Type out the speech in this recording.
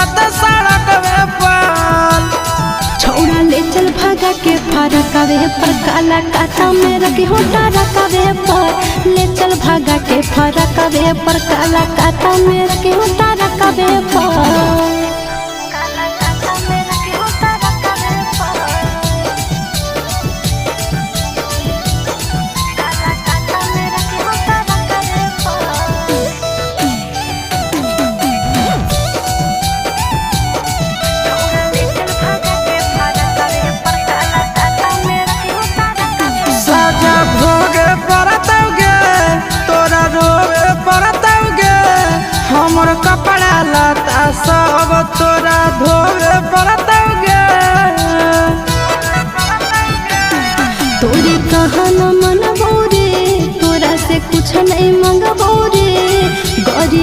पड़त सड़क पर। छोड़ा ले चल भागा के फरकवे पर काला काटा में रखी होटा रखवे पर। ले चल भागा के फरकवे पर काला काटा में रखी होटा रखवे पर। साजा भोगे पड़तौगे तोरा रोवे पड़तौगे। हमर कपड़ा लता सब तो